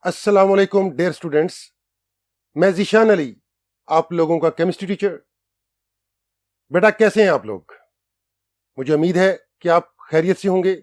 अस्सलाम वालेकुम dear students, मैं ज़ीशान अली, आप लोगों का केमिस्ट्री टीचर। बेटा कैसे हैं आप लोग? मुझे उम्मीद है कि आप खैरियत से होंगे,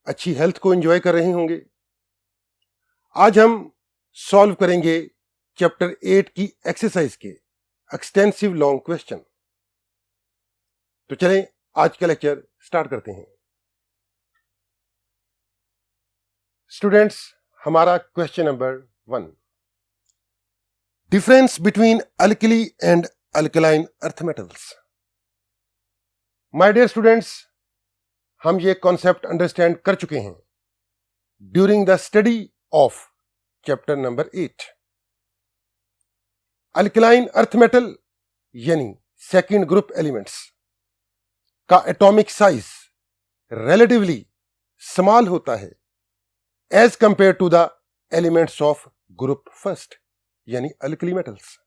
अच्छी हेल्थ को एंजॉय कर रहे होंगे। आज हम सॉल्व करेंगे चैप्टर 8 की एक्सरसाइज के एक्सटेंसिव लॉन्ग क्वेश्चन। तो चलें आज का लेक्चर स्टार्ट करते हैं। स्टूडेंट्स, हमारा question number 1, difference between alkali and alkaline earth metals. My dear students, हम ये कॉन्सेप्ट अंडरस्टैंड कर चुके हैं during the study of chapter number 8। Alkaline earth metal यानी सेकेंड ग्रुप एलिमेंट्स का एटॉमिक साइज रिलेटिवली स्मॉल होता है as compare to the elements of group first यानी अल्कली मेटल्स।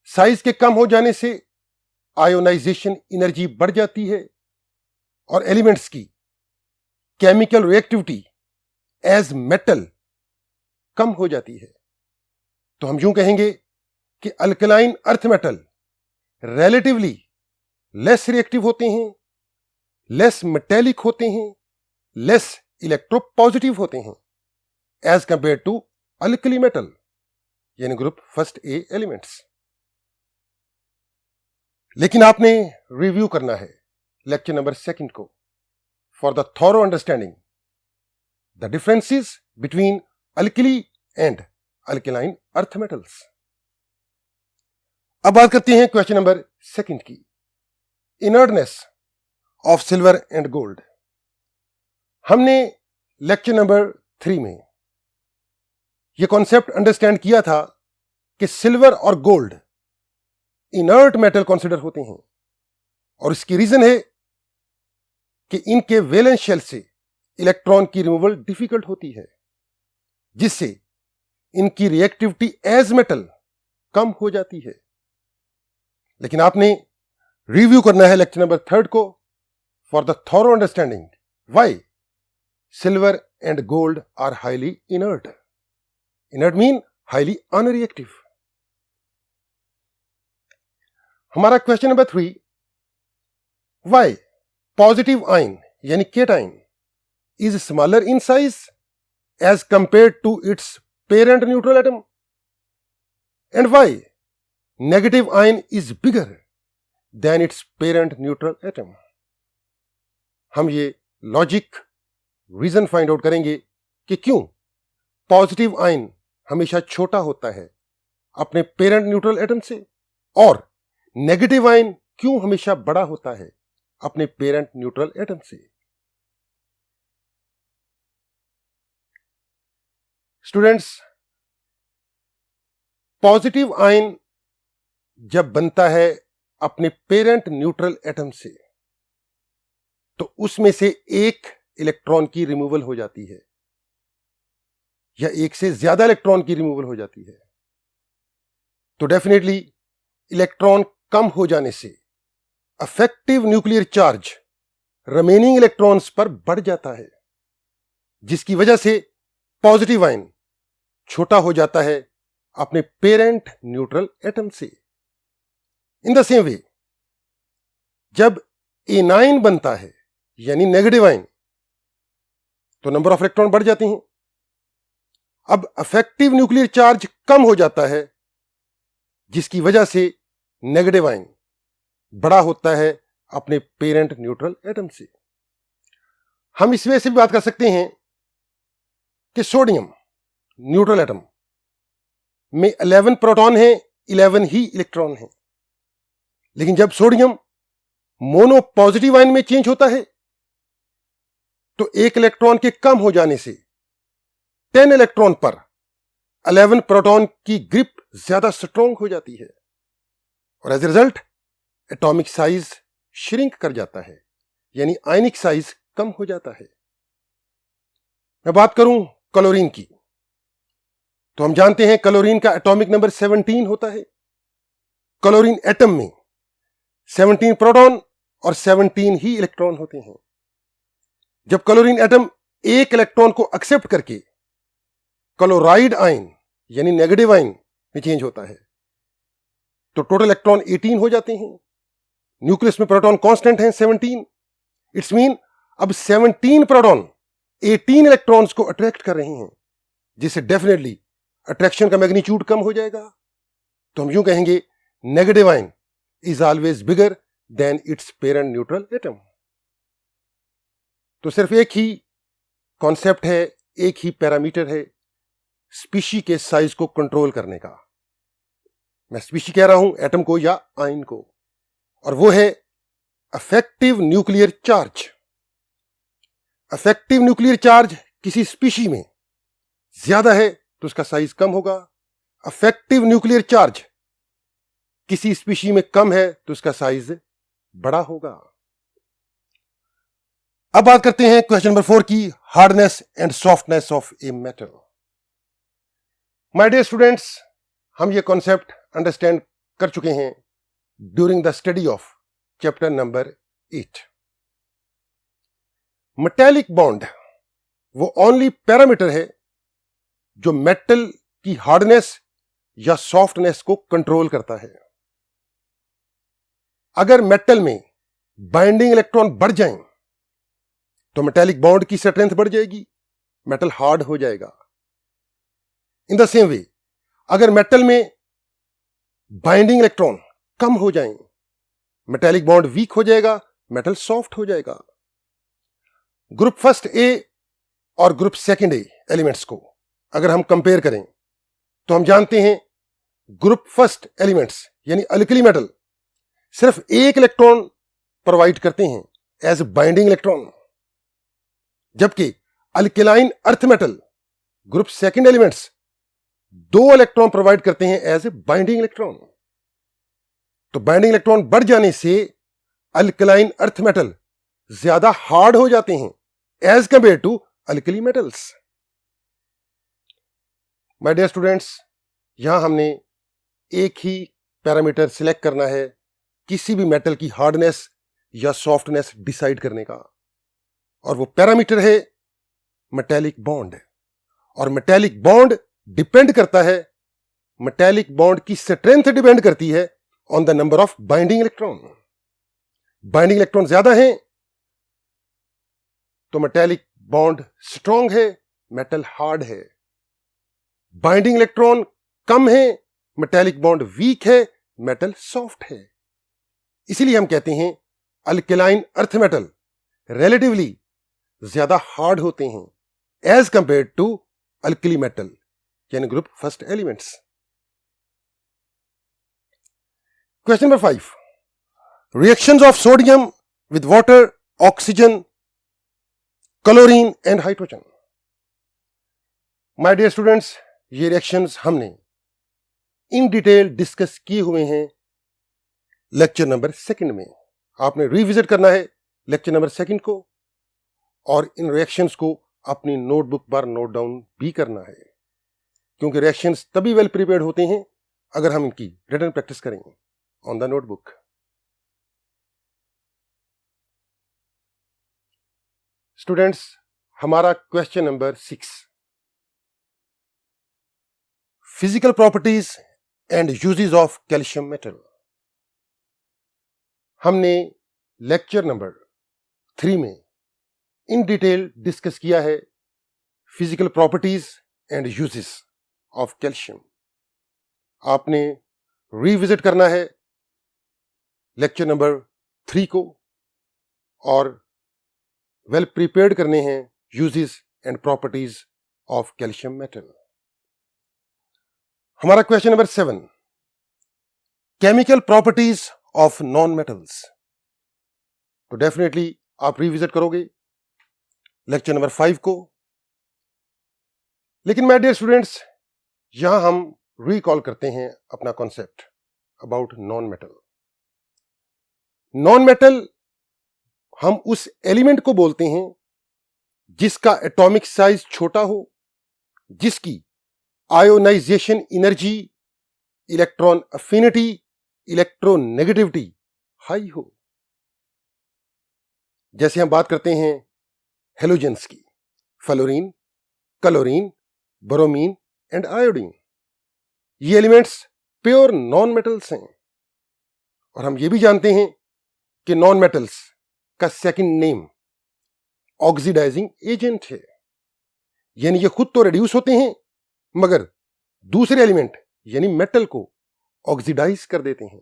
साइज के कम हो जाने से आयोनाइजेशन एनर्जी बढ़ जाती है और एलिमेंट्स की केमिकल रिएक्टिविटी एज मेटल कम हो जाती है। तो हम यूं कहेंगे कि alkaline earth metal relatively less reactive होते हैं, लेस मेटेलिक होते हैं, लेस इलेक्ट्रोपॉजिटिव होते हैं as compare to alkali metal यानी ग्रुप फर्स्ट ए एलिमेंट्स। लेकिन आपने रिव्यू करना है लेक्चर नंबर 2 को for the thorough understanding the differences between alkali and alkaline earth metals. अब बात करते हैं क्वेश्चन नंबर 2 की, inertness of silver and gold. हमने लेक्चर नंबर 3 में यह कॉन्सेप्ट अंडरस्टैंड किया था कि सिल्वर और गोल्ड इनर्ट मेटल कंसीडर होते हैं और इसकी रीजन है कि इनके वैलेंस शेल से इलेक्ट्रॉन की रिमूवल डिफिकल्ट होती है, जिससे इनकी रिएक्टिविटी एज मेटल कम हो जाती है। लेकिन आपने रिव्यू करना है लेक्चर नंबर 3 को for the thorough understanding why silver and gold are highly inert. Inert mean highly unreactive. हमारा question number 3, why positive ion यानी cation is smaller in size as compare to its parent neutral atom and why negative ion is bigger than its parent neutral atom. हम ये logic reason find out करेंगे कि क्यों positive ion हमेशा छोटा होता है अपने पेरेंट न्यूट्रल एटम से और नेगेटिव आयन क्यों हमेशा बड़ा होता है अपने पेरेंट न्यूट्रल एटम से। स्टूडेंट्स, पॉजिटिव आयन जब बनता है अपने पेरेंट न्यूट्रल एटम से तो उसमें से एक इलेक्ट्रॉन की रिमूवल हो जाती है या एक से ज्यादा इलेक्ट्रॉन की रिमूवल हो जाती है। तो डेफिनेटली इलेक्ट्रॉन कम हो जाने से affective nuclear charge remaining electrons पर बढ़ जाता है, जिसकी वजह से पॉजिटिव आयन छोटा हो जाता है अपने पेरेंट न्यूट्रल एटम से। इन द सेम वे जब एनाइन बनता है यानी नेगेटिव आयन तो नंबर ऑफ इलेक्ट्रॉन बढ़ जाते हैं। अब अफेक्टिव न्यूक्लियर चार्ज कम हो जाता है, जिसकी वजह से नेगेटिव आयन बड़ा होता है अपने पेरेंट न्यूट्रल एटम से। हम इस वे से भी बात कर सकते हैं कि सोडियम न्यूट्रल एटम में 11 प्रोटॉन हैं, 11 ही इलेक्ट्रॉन हैं। लेकिन जब सोडियम मोनो पॉजिटिव आयन में चेंज होता है तो एक इलेक्ट्रॉन के कम हो जाने से 10 इलेक्ट्रॉन पर 11 प्रोटॉन की ग्रिप ज्यादा स्ट्रॉन्ग हो जाती है और as a result atomic size shrink कर जाता है यानी आयनिक साइज कम हो जाता है। मैं बात करूं क्लोरीन की तो हम जानते हैं क्लोरीन का एटॉमिक नंबर 17 होता है। क्लोरीन एटम में 17 प्रोटॉन और 17 ही इलेक्ट्रॉन होते हैं। जब क्लोरीन एटम एक इलेक्ट्रॉन को एक्सेप्ट करके क्लोराइड आयन यानी नेगेटिव आयन में चेंज होता है, तो टोटल इलेक्ट्रॉन 18 हो जाते हैं। न्यूक्लियस में प्रोटॉन कांस्टेंट है 17। इट्स मीन अब 17 प्रोटॉन 18 इलेक्ट्रॉन्स को अट्रैक्ट कर रहे हैं, जिससे डेफिनेटली अट्रैक्शन का मैग्नीट्यूड कम हो जाएगा। तो हम यूं कहेंगे negative ion is always bigger than its parent neutral atom. तो सिर्फ एक ही कॉन्सेप्ट है, एक ही पैरामीटर है स्पीशी के साइज को कंट्रोल करने का। मैं स्पीशी कह रहा हूं एटम को या आयन को, और वो है affective nuclear charge. Affective nuclear charge किसी स्पीशी में ज्यादा है तो उसका साइज कम होगा, अफेक्टिव न्यूक्लियर चार्ज किसी स्पीशी में कम है तो उसका साइज बड़ा होगा। अब बात करते हैं क्वेश्चन नंबर 4 की, hardness and softness of a metal. My dear students, हम ये कॉन्सेप्ट अंडरस्टैंड कर चुके हैं during the study of chapter number 8। Metallic bond वो ओनली पैरामीटर है जो मेटल की हार्डनेस या सॉफ्टनेस को कंट्रोल करता है। अगर मेटल में बाइंडिंग इलेक्ट्रॉन बढ़ जाएं तो मेटेलिक बॉन्ड की स्ट्रेंथ बढ़ जाएगी, मेटल हार्ड हो जाएगा। इन द सेम वे अगर मेटल में बाइंडिंग इलेक्ट्रॉन कम हो जाएं, मेटेलिक बॉन्ड वीक हो जाएगा, मेटल सॉफ्ट हो जाएगा। ग्रुप फर्स्ट ए और ग्रुप सेकंड ए एलिमेंट्स को अगर हम कंपेयर करें तो हम जानते हैं ग्रुप फर्स्ट एलिमेंट्स यानी अल्कली मेटल सिर्फ एक इलेक्ट्रॉन प्रोवाइड करते हैं एज बाइंडिंग इलेक्ट्रॉन, जबकि alkaline earth metal group second elements 2 electron provide करते हैं एज बाइंडिंग इलेक्ट्रॉन। तो बाइंडिंग इलेक्ट्रॉन बढ़ जाने से अल्कलाइन अर्थ मेटल ज्यादा हार्ड हो जाते हैं as compare to alkali metals. My dear students, यहां हमने एक ही पैरामीटर सिलेक्ट करना है किसी भी मेटल की हार्डनेस या सॉफ्टनेस डिसाइड करने का, और वो पैरामीटर है मेटेलिक बॉन्ड। और मेटेलिक बॉन्ड डिपेंड करता है, मेटेलिक बॉन्ड की स्ट्रेंथ डिपेंड करती है on the number of binding electron. Binding electron ज्यादा है तो मेटेलिक बॉन्ड स्ट्रॉन्ग है, मेटल हार्ड है। बाइंडिंग इलेक्ट्रॉन कम है, मेटेलिक बॉन्ड वीक है, मेटल सॉफ्ट है। इसीलिए हम कहते हैं अल्केलाइन अर्थ मेटल रिलेटिवली ज्यादा हार्ड होते हैं as compare to alkali metal यानी group first elements. Question number 5, reactions of sodium with water, oxygen, chlorine and hydrogen. My dear students, ये रिएक्शंस हमने इन डिटेल डिस्कस किए हुए हैं lecture number 2 में। आपने रिविजिट करना है लेक्चर नंबर 2 को, और इन रिएक्शंस को अपनी नोटबुक पर नोट डाउन भी करना है, क्योंकि रिएक्शंस तभी वेल प्रिपेयर्ड होते हैं अगर हम इनकी रिटन प्रैक्टिस करें ऑन द नोटबुक। स्टूडेंट्स, हमारा question number 6, physical properties and uses of calcium metal. हमने लेक्चर नंबर 3 में इन डिटेल डिस्कस किया है physical properties and uses of calcium. आपने रिविजिट करना है लेक्चर नंबर 3 को, और वेल प्रिपेयर्ड करने हैं uses and properties of calcium metal. हमारा question number 7, chemical properties of non metals. तो डेफिनेटली आप रिविजिट करोगे लेक्चर नंबर 5 को, लेकिन माय डियर स्टूडेंट्स, यहां हम रिकॉल करते हैं अपना concept about non metal. Non metal हम उस एलिमेंट को बोलते हैं जिसका एटॉमिक साइज छोटा हो, जिसकी ionisation energy, electron affinity, electronegativity high हो। जैसे हम बात करते हैं हेलोजेंस की, fluorine, chlorine, bromine and iodine. ये एलिमेंट्स प्योर नॉन मेटल्स हैं और हम ये भी जानते हैं कि नॉन मेटल्स का सेकंड नेम ऑक्सीडाइजिंग एजेंट है, यानी ये खुद तो रिड्यूस होते हैं मगर दूसरे एलिमेंट यानी मेटल को ऑक्सीडाइज कर देते हैं।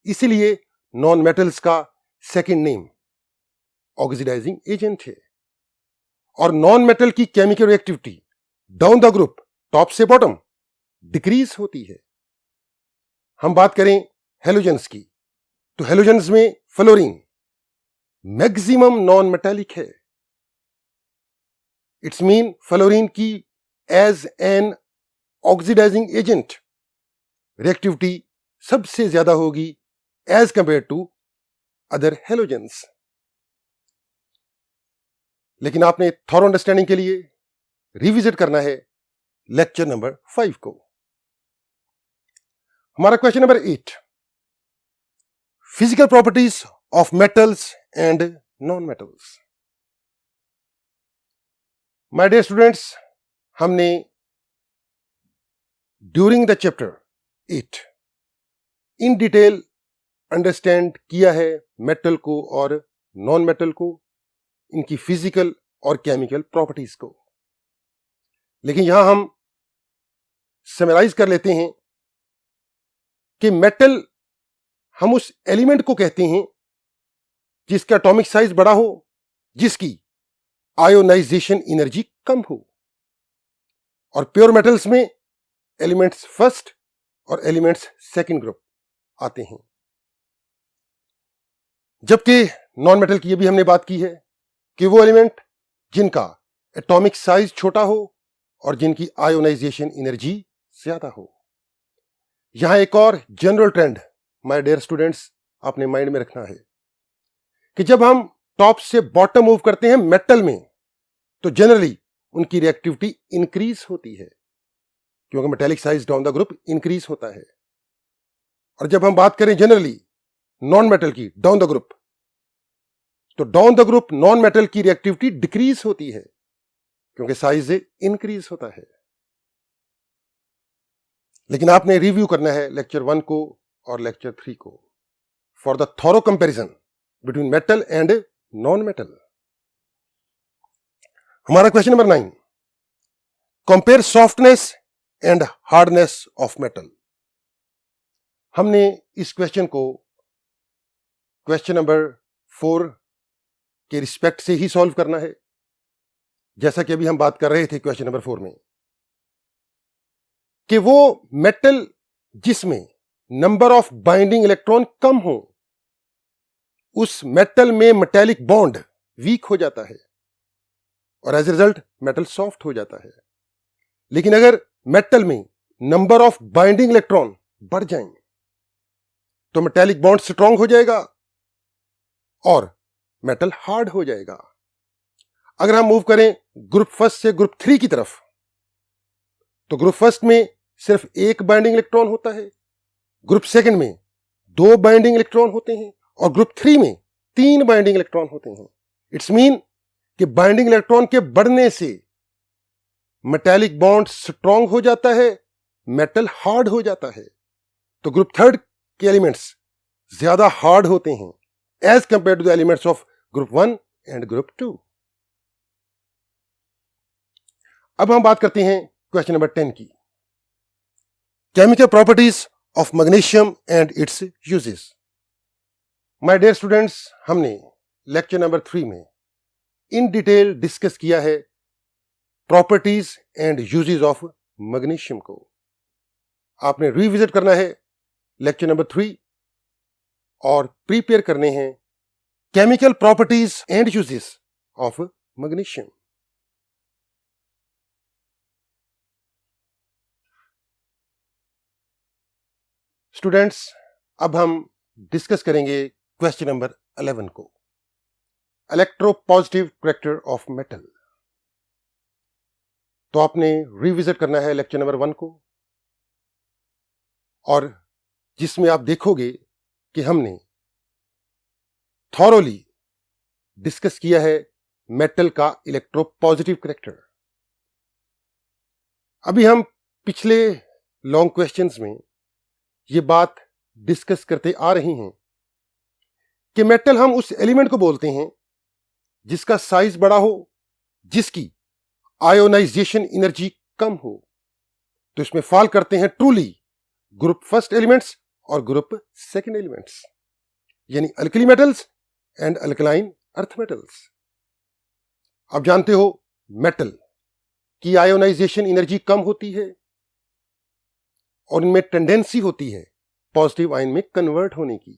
इसीलिए नॉन मेटल्स का सेकंड नेम ऑक्सीडाइजिंग एजेंट है। और नॉन मेटल की chemical reactivity down the group top से बॉटम डिक्रीज होती है। हम बात करें हेलोजेंस की, तो हेलोजेंस में फ्लोरीन मैक्सिमम नॉन मेटालिक है। इट्स मीन फ्लोरीन की as an oxidizing agent reactivity सबसे ज्यादा होगी as compare to other halogens. लेकिन आपने थॉरो अंडरस्टैंडिंग के लिए रिविजिट करना है लेक्चर नंबर 5 को। हमारा question number 8, physical properties of metals and non metals. My dear students, हमने during the chapter 8 in detail understand किया है मेटल को और नॉन मेटल को, इनकी फिजिकल और केमिकल प्रॉपर्टीज को। लेकिन यहां हम समराइज कर लेते हैं कि मेटल हम उस एलिमेंट को कहते हैं जिसका एटॉमिक साइज बड़ा हो, जिसकी आयोनाइजेशन एनर्जी कम हो। और प्योर मेटल्स में एलिमेंट्स फर्स्ट और एलिमेंट्स सेकंड ग्रुप आते हैं। जबकि नॉन मेटल की ये भी हमने बात की है कि वो एलिमेंट जिनका एटॉमिक साइज छोटा हो और जिनकी आयोनाइजेशन एनर्जी ज्यादा हो। यहां एक और general trend my dear students आपने माइंड में रखना है कि जब हम टॉप से बॉटम मूव करते हैं मेटल में, तो जनरली उनकी रिएक्टिविटी इंक्रीज होती है क्योंकि metallic size down the group increase होता है। और जब हम बात करें जनरली नॉन मेटल की डाउन द ग्रुप, तो down the group non metal की रिएक्टिविटी डिक्रीज होती है क्योंकि साइज इंक्रीज होता है। लेकिन आपने रिव्यू करना है लेक्चर 1 को और लेक्चर 3 को for the thorough comparison between metal and non metal. हमारा question number 9, compare softness and hardness of metal. हमने इस क्वेश्चन को क्वेश्चन नंबर 4 के रिस्पेक्ट से ही सॉल्व करना है, जैसा कि अभी हम बात कर रहे थे क्वेश्चन नंबर 4 में कि वो मेटल जिसमें नंबर ऑफ बाइंडिंग इलेक्ट्रॉन कम हो, उस मेटल में मेटेलिक बॉन्ड वीक हो जाता है और as a result metal soft हो जाता है। लेकिन अगर मेटल में नंबर ऑफ बाइंडिंग इलेक्ट्रॉन बढ़ जाएं तो मेटेलिक बॉन्ड स्ट्रांग हो जाएगा और मेटल हार्ड हो जाएगा। अगर हम मूव करें ग्रुप फर्स्ट से ग्रुप 3 की तरफ, तो ग्रुप फर्स्ट में सिर्फ एक बाइंडिंग इलेक्ट्रॉन होता है, ग्रुप सेकंड में 2 बाइंडिंग इलेक्ट्रॉन होते हैं और ग्रुप 3 में 3 बाइंडिंग इलेक्ट्रॉन होते हैं। इट्स मीन कि बाइंडिंग इलेक्ट्रॉन के बढ़ने से मेटेलिक बॉन्ड स्ट्रांग हो जाता है, मेटल हार्ड हो जाता है। तो ग्रुप थर्ड के एलिमेंट्स ज्यादा हार्ड होते हैं as compare to the elements of group 1 and group 2। अब हम बात करते हैं क्वेश्चन नंबर 10 की, chemical properties of magnesium and its uses. My dear students, हमने लेक्चर नंबर 3 में इन डिटेल डिस्कस किया है properties and uses of magnesium को। आपने रिविजिट करना है लेक्चर नंबर 3 और प्रिपेयर करने हैं chemical properties and uses of magnesium. Students, अब हम डिस्कस करेंगे क्वेश्चन नंबर 11 को, इलेक्ट्रोपॉजिटिव करैक्टर ऑफ मेटल। तो आपने रिविजिट करना है लेक्चर नंबर 1 को, और जिसमें आप देखोगे कि हमने थॉरोली डिस्कस किया है मेटल का इलेक्ट्रोपॉजिटिव करैक्टर। अभी हम पिछले लॉन्ग क्वेश्चंस में ये बात डिस्कस करते आ रहे हैं कि मेटल हम उस एलिमेंट को बोलते हैं जिसका साइज बड़ा हो, जिसकी आयोनाइजेशन एनर्जी कम हो। तो इसमें फॉल करते हैं ट्रूली ग्रुप फर्स्ट एलिमेंट्स और ग्रुप सेकंड एलिमेंट्स, यानी alkali metals and alkaline earth metals. आप जानते हो मेटल की आयोनाइजेशन एनर्जी कम होती है और इनमें टेंडेंसी होती है पॉजिटिव आयन में कन्वर्ट होने की,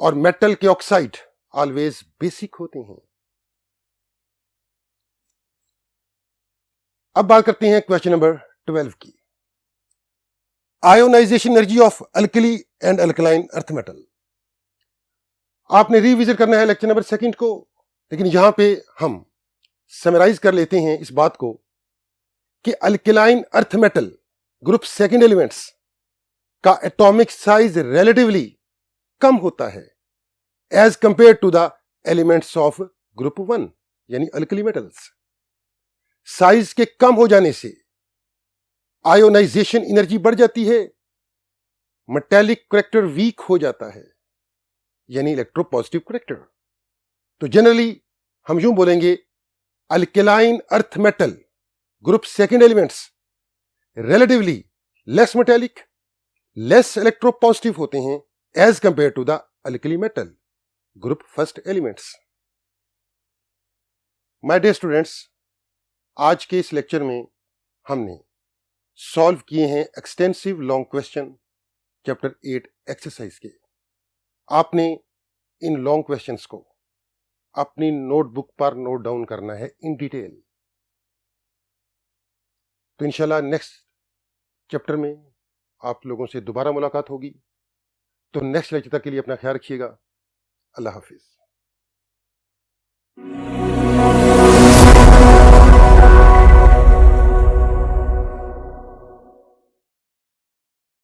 और मेटल के ऑक्साइड ऑलवेज बेसिक होते हैं। अब बात करते हैं क्वेश्चन नंबर 12 की, ionization energy of alkali and alkaline earth metal. आपने रिविजिट करना है लेक्चर नंबर 2 को, लेकिन यहां पे हम समराइज कर लेते हैं इस बात को कि alkaline earth metal group second elements का एटॉमिक साइज रिलेटिवली कम होता है as compare to the elements of group 1 यानी अल्कली मेटल्स। साइज के कम हो जाने से आयोनाइजेशन एनर्जी बढ़ जाती है, मेटेलिक करैक्टर वीक हो जाता है यानी इलेक्ट्रोपॉजिटिव करैक्टर। तो जनरली हम यूं बोलेंगे alkaline earth metal group second elements relatively less metallic, less electropositive होते हैं as compare to the alkali metal group first elements. My dear students, आज के इस लेक्चर में हमने सॉल्व किए हैं extensive long question chapter 8 exercise के। आपने इन लॉन्ग क्वेश्चंस को अपनी नोटबुक पर नोट डाउन करना है इन डिटेल। तो इंशाल्लाह नेक्स्ट चैप्टर में आप लोगों से दोबारा मुलाकात होगी। तो नेक्स्ट लेक्चर तक के लिए अपना ख्याल रखिएगा। अल्लाह हाफिज।